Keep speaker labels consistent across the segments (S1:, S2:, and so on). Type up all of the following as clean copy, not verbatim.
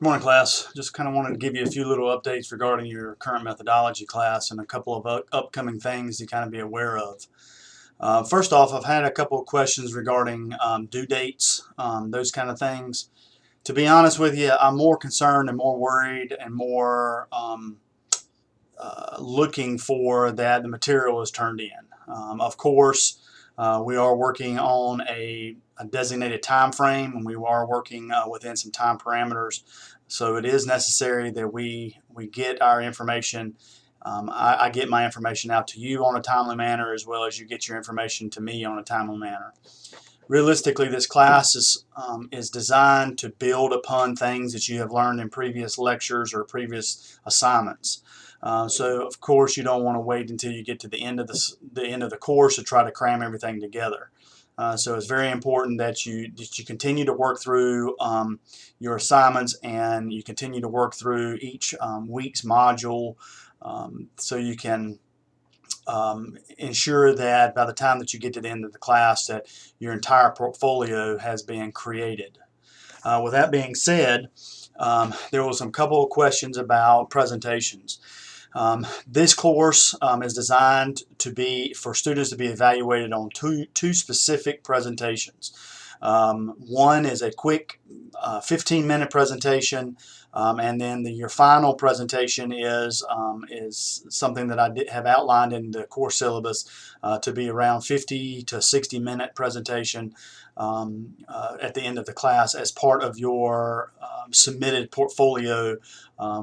S1: Morning, class. Just kind of wanted to give you a few little updates regarding your current methodology class and a couple of upcoming things to kind of be aware of. First off, I've had a couple of questions regarding due dates, those kind of things. To be honest with you, I'm more concerned and more worried and more looking for that the material is turned in. Of course, we are working on a designated time frame, and we are working within some time parameters. So it is necessary that we get our information. I get my information out to you on a timely manner, as well as you get your information to me on a timely manner. Realistically, this class is designed to build upon things that you have learned in previous lectures or previous assignments. So of course you don't want to wait until you get to the end of the course to try to cram everything together. So it's very important that you continue to work through your assignments, and you continue to work through each week's module, so you can ensure that by the time that you get to the end of the class that your entire portfolio has been created. With that being said, there was some couple of questions about presentations. This course is designed to be for students to be evaluated on two specific presentations. One is a quick 15-minute presentation, and then your final presentation is something that I have outlined in the course syllabus to be around 50 to 60-minute presentation at the end of the class as part of your submitted portfolio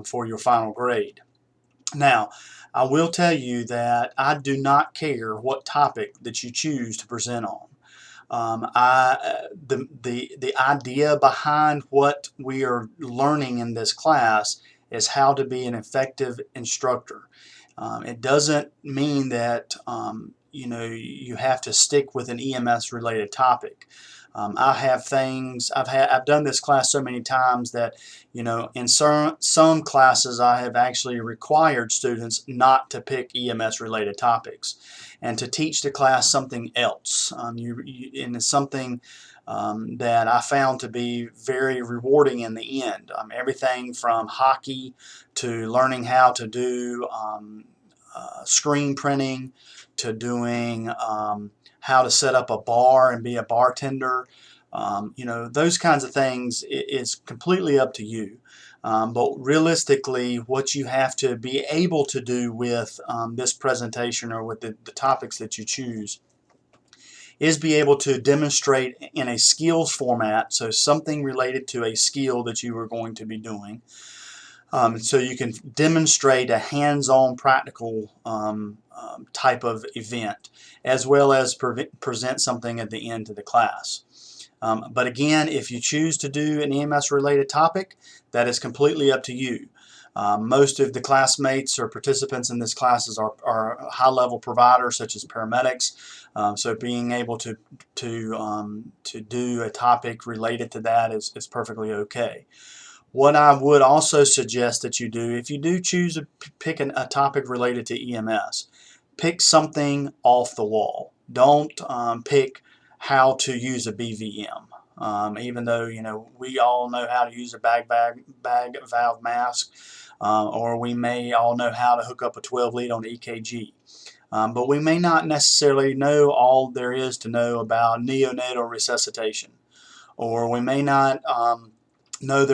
S1: for your final grade. Now, I will tell you that I do not care what topic that you choose to present on. The idea behind what we are learning in this class is how to be an effective instructor. It doesn't mean that you have to stick with an EMS related topic. I've done this class so many times that in some classes I have actually required students not to pick EMS related topics and to teach the class something else. And it's something that I found to be very rewarding in the end. Everything from hockey to learning how to do screen printing to doing how to set up a bar and be a bartender. Those kinds of things is completely up to you. But realistically, what you have to be able to do with this presentation or with the topics that you choose is be able to demonstrate in a skills format, so something related to a skill that you are going to be doing. So you can demonstrate a hands-on practical type of event, as well as present something at the end of the class. But again, if you choose to do an EMS related topic, that is completely up to you. Most of the classmates or participants in this classes are high-level providers such as paramedics, so being able to do a topic related to that is perfectly okay. What I would also suggest that you do, if you do choose to pick a topic related to EMS, pick something off the wall. Don't pick how to use a BVM. Even though we all know how to use a bag valve mask, or we may all know how to hook up a 12 lead on EKG. But we may not necessarily know all there is to know about neonatal resuscitation, or we may not know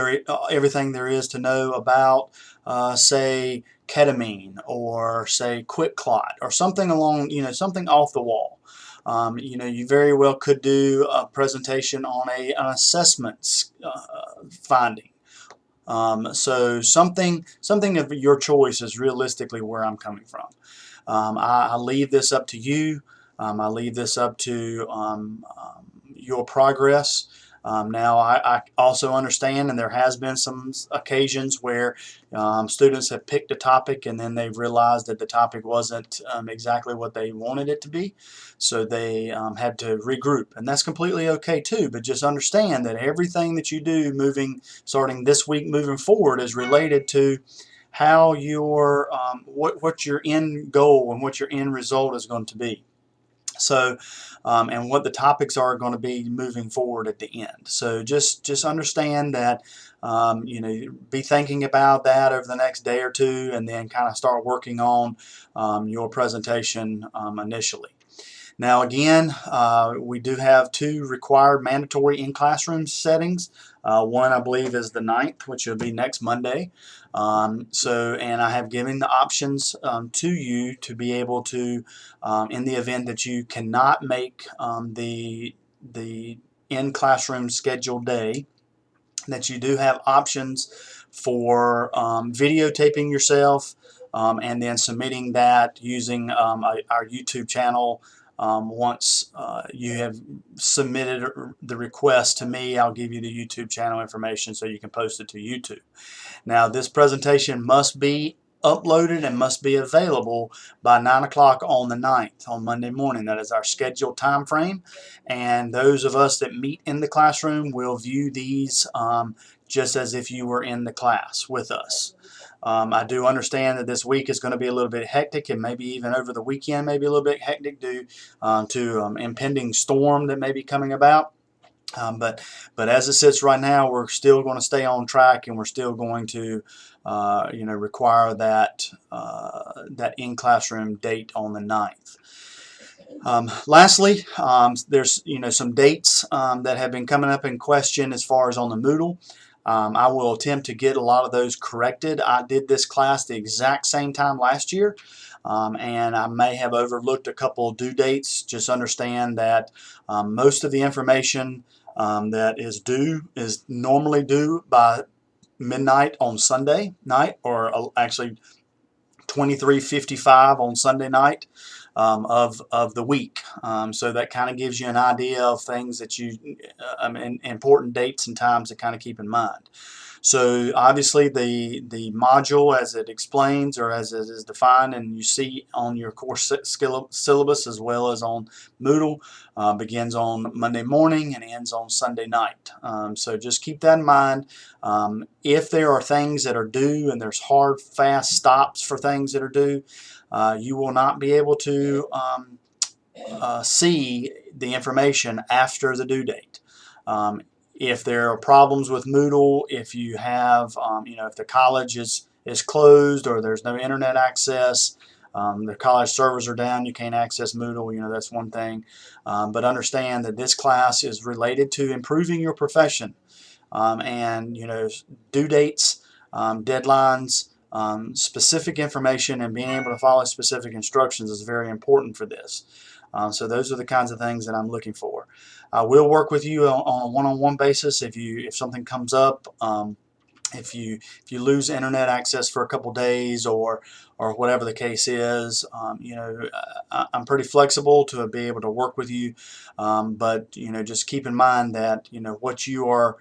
S1: everything there is to know about, say, ketamine, or say QuikClot, or something along, something off the wall. You very well could do a presentation on an assessment finding. So something of your choice is realistically where I'm coming from. I leave this up to you. I leave this up to your progress. Now I also understand, and there has been some occasions where students have picked a topic and then they've realized that the topic wasn't exactly what they wanted it to be, so they had to regroup, and that's completely okay too. But just understand that everything that you do starting this week moving forward is related to how your what your end goal and what your end result is going to be. So, and what the topics are going to be moving forward at the end. So just understand that, be thinking about that over the next day or two, and then kind of start working on your presentation initially. Now again, we do have 2 required mandatory in-classroom settings. One I believe is the 9th, which will be next Monday. And I have given the options to you to be able to, in the event that you cannot make the in-classroom scheduled day, that you do have options for videotaping yourself and then submitting that using our YouTube channel. Once you have submitted the request to me, I'll give you the YouTube channel information so you can post it to YouTube. Now, this presentation must be uploaded and must be available by 9 o'clock on the 9th, on Monday morning. That is our scheduled time frame. And those of us that meet in the classroom will view these just as if you were in the class with us. I do understand that this week is going to be a little bit hectic, and maybe even over the weekend maybe a little bit hectic due to impending storm that may be coming about. But as it sits right now, we're still going to stay on track, and we're still going to require that that in-classroom date on the 9th. Lastly, there's some dates that have been coming up in question as far as on the Moodle. I will attempt to get a lot of those corrected. I did this class the exact same time last year, and I may have overlooked a couple due dates. Just understand that most of the information that is normally due by midnight on Sunday night, or actually 23:55 on Sunday night of the week. So that kind of gives you an idea of things that important dates and times to kind of keep in mind. So obviously the module, as it explains or as it is defined and you see on your course syllabus as well as on Moodle, begins on Monday morning and ends on Sunday night. So just keep that in mind. If there are things that are due and there's hard, fast stops for things that are due, you will not be able to see the information after the due date. If there are problems with Moodle, if you have, if the college is closed or there's no internet access, the college servers are down, you can't access Moodle, that's one thing. But understand that this class is related to improving your profession. And due dates, deadlines, specific information, and being able to follow specific instructions is very important for this. So those are the kinds of things that I'm looking for. I will work with you on a one-on-one basis if something comes up. If you lose internet access for a couple days or whatever the case is, I'm pretty flexible to be able to work with you. But just keep in mind that what you are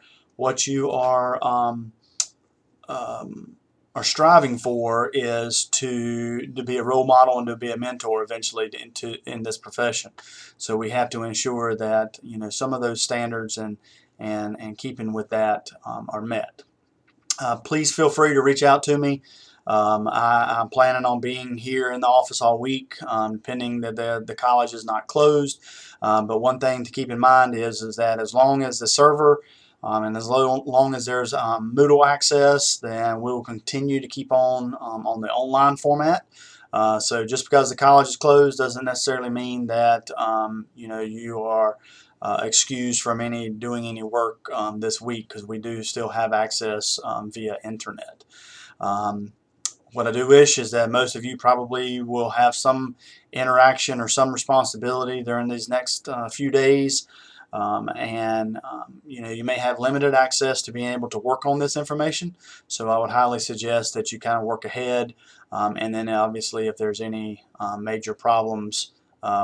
S1: striving for is to be a role model and to be a mentor eventually in this profession. So we have to ensure that some of those standards and keeping with that are met. Please feel free to reach out to me. I'm planning on being here in the office all week, pending that the college is not closed. But one thing to keep in mind is that as long as the server and as long as there's Moodle access, then we'll continue to keep on the online format. So just because the college is closed doesn't necessarily mean that you are excused from doing any work this week, because we do still have access via internet. What I do wish is that most of you probably will have some interaction or some responsibility during these next few days. You may have limited access to being able to work on this information, so I would highly suggest that you kind of work ahead, and then obviously if there's any major problems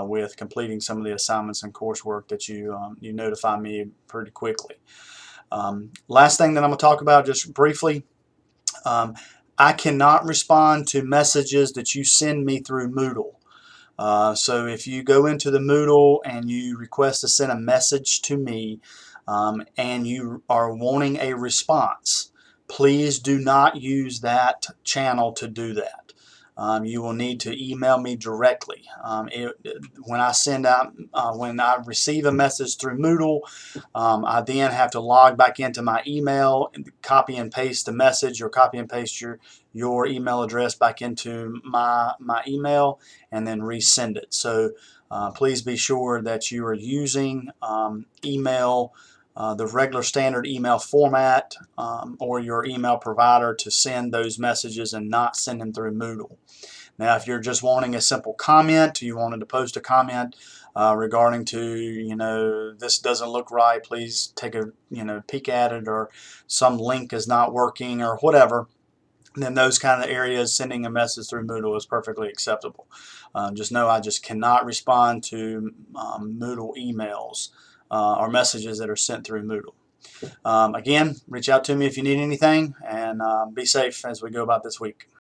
S1: with completing some of the assignments and coursework, that you notify me pretty quickly. Last thing that I'm going to talk about just briefly, I cannot respond to messages that you send me through Moodle. So if you go into the Moodle and you request to send a message to me and you are wanting a response, please do not use that channel to do that. you will need to email me directly. When I receive a message through Moodle, I then have to log back into my email, and copy and paste the message, or copy and paste your email address back into my email, and then resend it. So please be sure that you are using email, the regular standard email format, or your email provider to send those messages, and not send them through Moodle. Now, if you're just wanting a simple comment, you wanted to post a comment regarding to, this doesn't look right, please take a peek at it, or some link is not working, or whatever, then those kind of areas, sending a message through Moodle is perfectly acceptable. Just know I just cannot respond to Moodle emails or messages that are sent through Moodle. Again, reach out to me if you need anything, and be safe as we go about this week.